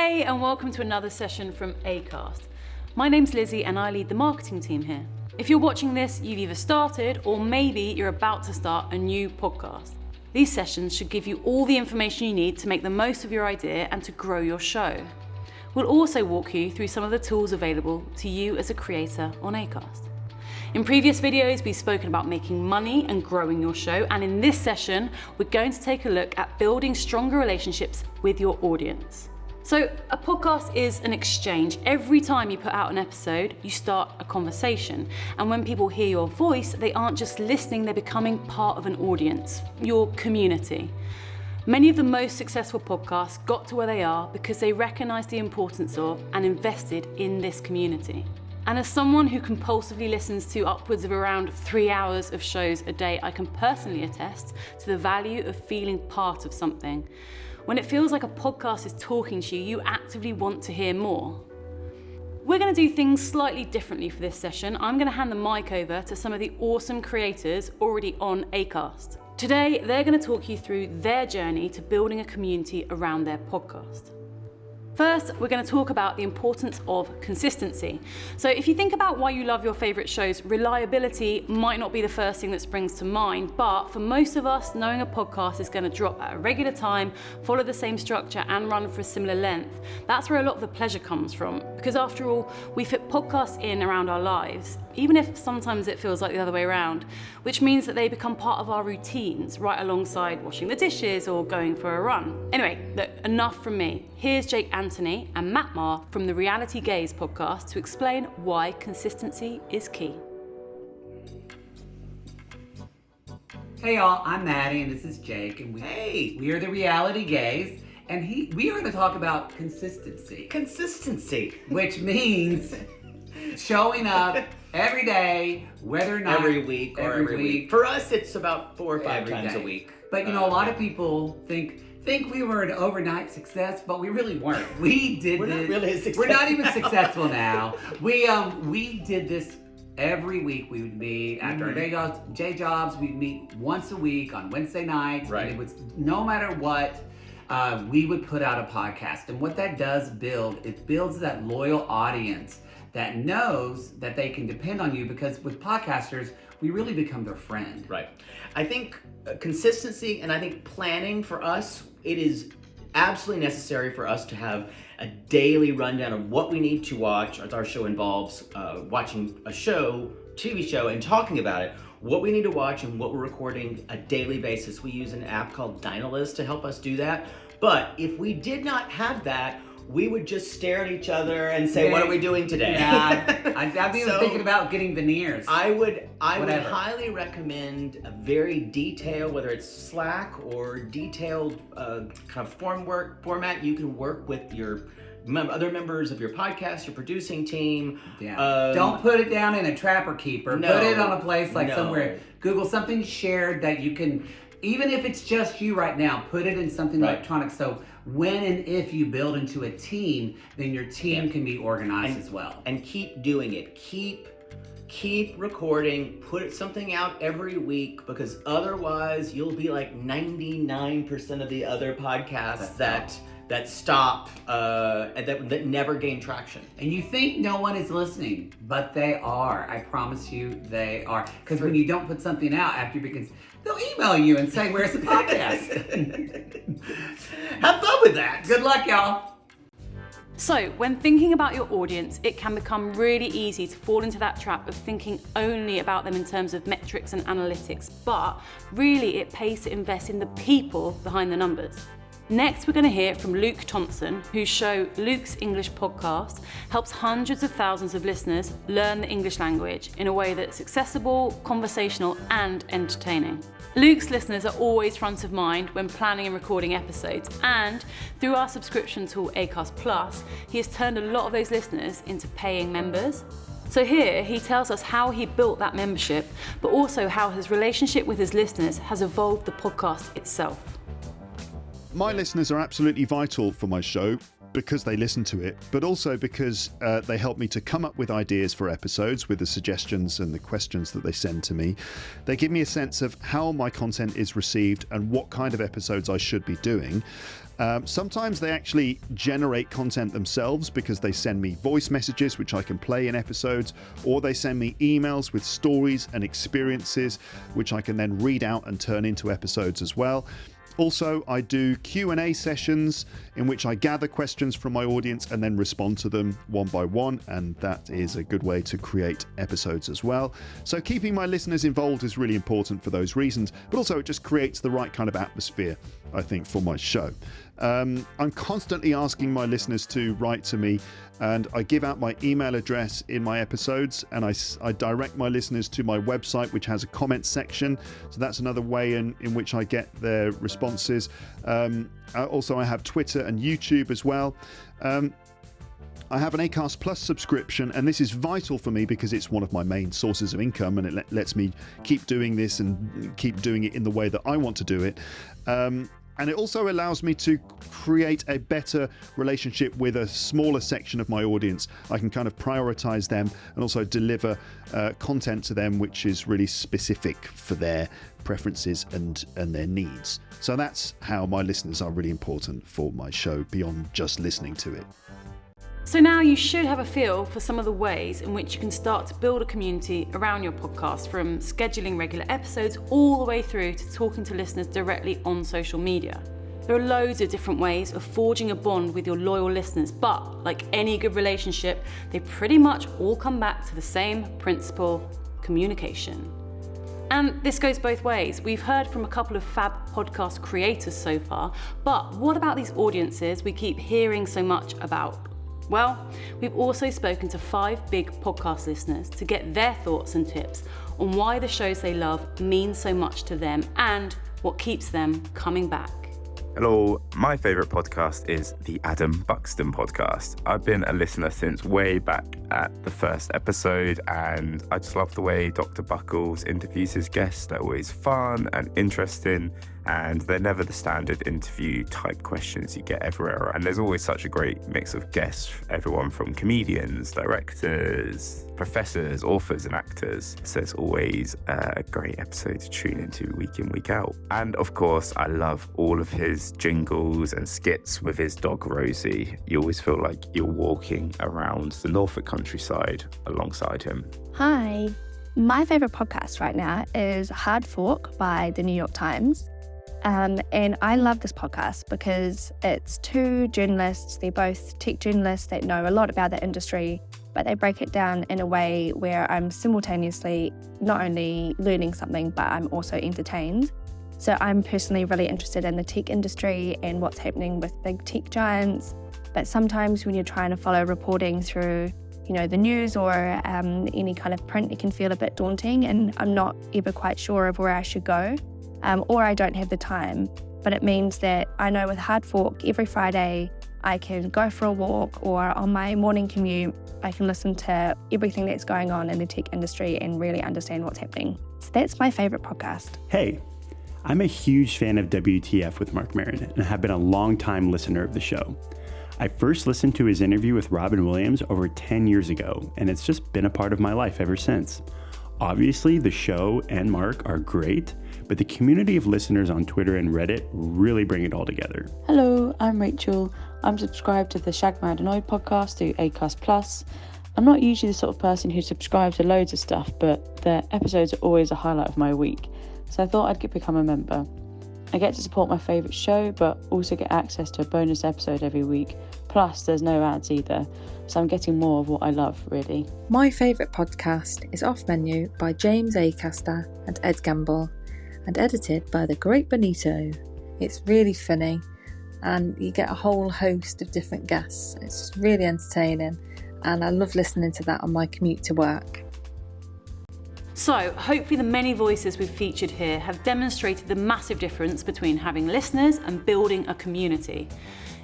Hey, and welcome to another session from Acast. My name's Lizzie and I lead the marketing team here. If you're watching this, you've either started or maybe you're about to start a new podcast. These sessions should give you all the information you need to make the most of your idea and to grow your show. We'll also walk you through some of the tools available to you as a creator on Acast. In previous videos, we've spoken about making money and growing your show, and in this session, we're going to take a look at building stronger relationships with your audience. So a podcast is an exchange. Every time you put out an episode, you start a conversation. And when people hear your voice, they aren't just listening, they're becoming part of an audience, your community. Many of the most successful podcasts got to where they are because they recognized the importance of and invested in this community. And as someone who compulsively listens to upwards of around 3 hours of shows a day, I can personally attest to the value of feeling part of something. When it feels like a podcast is talking to you, you actively want to hear more. We're going to do things slightly differently for this session. I'm going to hand the mic over to some of the awesome creators already on Acast. Today, they're going to talk you through their journey to building a community around their podcast. First, we're going to talk about the importance of consistency. So if you think about why you love your favorite shows, reliability might not be the first thing that springs to mind, but for most of us, knowing a podcast is going to drop at a regular time, follow the same structure, and run for a similar length, that's where a lot of the pleasure comes from. Because after all, we fit podcasts in around our lives, even if sometimes it feels like the other way around, which means that they become part of our routines, right alongside washing the dishes or going for a run. Anyway, look, enough from me. Here's Jake Anthony and Matt Maher from the Reality Gaze podcast to explain why consistency is key. Hey y'all, I'm Maddie and this is Jake, and we are the Reality Gaze, and we are going to talk about consistency. Consistency. Which means showing up every day, whether or not every week or every week. For us, it's about 4 or 5 times a week. But you know, a lot of people think we were an overnight success, but we really weren't. We're not really a success. We're not even successful now. We did this every week. We would meet after our day jobs. We'd meet once a week on Wednesday nights. Right. And it was no matter what. We would put out a podcast, and what that does it builds that loyal audience that knows that they can depend on you, because with podcasters, we really become their friend. Right. I think consistency and I think planning for us, it is absolutely necessary for us to have a daily rundown of what we need to watch, as our show involves watching a show, TV show, and talking about it. What we need to watch and what we're recording a daily basis. We use an app called Dynalist to help us do that. But if we did not have that, we would just stare at each other and say, "What are we doing today?" Yeah, I'd be even thinking about getting veneers. I would highly recommend a very detailed, whether it's Slack or detailed kind of format. You can work with your other members of your podcast, your producing team. Yeah. Don't put it down in a Trapper Keeper. No, put it on a place like somewhere. Google something shared that you can, even if it's just you right now, put it in something electronic. So when and if you build into a team, then your team can be organized as well. And keep doing it. Keep recording. Put something out every week, because otherwise you'll be like 99% of the other podcasts that stop and that never gain traction. And you think no one is listening, but they are. I promise you they are. Because when you don't put something out after, because they'll email you and say, "Where's the podcast?" Have fun with that. Good luck, y'all. So when thinking about your audience, it can become really easy to fall into that trap of thinking only about them in terms of metrics and analytics, but really it pays to invest in the people behind the numbers. Next, we're going to hear from Luke Thompson, whose show Luke's English Podcast helps hundreds of thousands of listeners learn the English language in a way that's accessible, conversational, and entertaining. Luke's listeners are always front of mind when planning and recording episodes, and through our subscription tool Acast Plus, he has turned a lot of those listeners into paying members. So here, he tells us how he built that membership, but also how his relationship with his listeners has evolved the podcast itself. My listeners are absolutely vital for my show. because they listen to it, but also because they help me to come up with ideas for episodes with the suggestions and the questions that they send to me. They give me a sense of how my content is received and what kind of episodes I should be doing. Sometimes they actually generate content themselves because they send me voice messages which I can play in episodes, or they send me emails with stories and experiences which I can then read out and turn into episodes as well. Also, I do Q&A sessions in which I gather questions from my audience and then respond to them one by one, and that is a good way to create episodes as well. So keeping my listeners involved is really important for those reasons, but also it just creates the right kind of atmosphere, I think, for my show. I'm constantly asking my listeners to write to me, and I give out my email address in my episodes, and I direct my listeners to my website, which has a comment section. So that's another way in which I get their responses. Also, I have Twitter and YouTube as well. I have an Acast Plus subscription, and this is vital for me because it's one of my main sources of income, and it lets me keep doing this and keep doing it in the way that I want to do it. And it also allows me to create a better relationship with a smaller section of my audience. I can kind of prioritize them and also deliver content to them which is really specific for their preferences and their needs. So that's how my listeners are really important for my show beyond just listening to it. So now you should have a feel for some of the ways in which you can start to build a community around your podcast, from scheduling regular episodes all the way through to talking to listeners directly on social media. There are loads of different ways of forging a bond with your loyal listeners, but like any good relationship, they pretty much all come back to the same principle: communication. And this goes both ways. We've heard from a couple of fab podcast creators so far, but what about these audiences we keep hearing so much about? Well, we've also spoken to 5 big podcast listeners to get their thoughts and tips on why the shows they love mean so much to them and what keeps them coming back. Hello, my favourite podcast is the Adam Buxton podcast. I've been a listener since way back at the first episode, and I just love the way Dr. Buckles interviews his guests. They're always fun and interesting, and they're never the standard interview type questions you get everywhere. And there's always such a great mix of guests, everyone from comedians, directors, professors, authors and actors. So it's always a great episode to tune into week in, week out. And of course, I love all of his jingles and skits with his dog Rosie. You always feel like you're walking around the Norfolk countryside alongside him. Hi, my favourite podcast right now is Hard Fork by the New York Times. And I love this podcast because it's 2 journalists. They're both tech journalists that know a lot about the industry, but they break it down in a way where I'm simultaneously not only learning something, but I'm also entertained. So I'm personally really interested in the tech industry and what's happening with big tech giants. But sometimes when you're trying to follow reporting through, the news or any kind of print, it can feel a bit daunting, and I'm not ever quite sure of where I should go. Or I don't have the time. But it means that I know with Hard Fork, every Friday I can go for a walk, or on my morning commute, I can listen to everything that's going on in the tech industry and really understand what's happening. So that's my favourite podcast. Hey, I'm a huge fan of WTF with Mark Maron and have been a long-time listener of the show. I first listened to his interview with Robin Williams over 10 years ago, and it's just been a part of my life ever since. Obviously, the show and Mark are great, but the community of listeners on Twitter and Reddit really bring it all together. Hello, I'm Rachel. I'm subscribed to the Shag Mad Annoyed podcast through Acast Plus. I'm not usually the sort of person who subscribes to loads of stuff, but their episodes are always a highlight of my week, so I thought I'd become a member. I get to support my favourite show, but also get access to a bonus episode every week. Plus, there's no ads either, so I'm getting more of what I love, really. My favourite podcast is Off Menu by James Acaster and Ed Gamble, and edited by the great Benito. It's really funny, and you get a whole host of different guests. It's just really entertaining, and I love listening to that on my commute to work. So, hopefully the many voices we've featured here have demonstrated the massive difference between having listeners and building a community.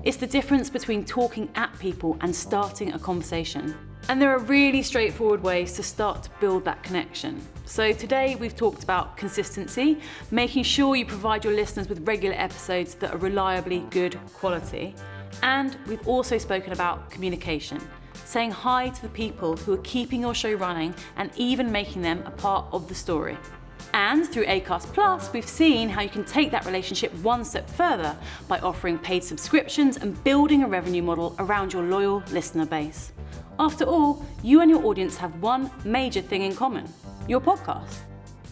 It's the difference between talking at people and starting a conversation. And there are really straightforward ways to start to build that connection. So today we've talked about consistency, making sure you provide your listeners with regular episodes that are reliably good quality. And we've also spoken about communication, saying hi to the people who are keeping your show running and even making them a part of the story. And through Acast Plus, we've seen how you can take that relationship one step further by offering paid subscriptions and building a revenue model around your loyal listener base. After all, you and your audience have one major thing in common: your podcast.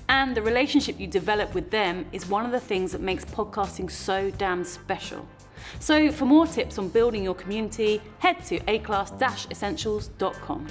And the relationship you develop with them is one of the things that makes podcasting so damn special. So for more tips on building your community, head to acast-essentials.com.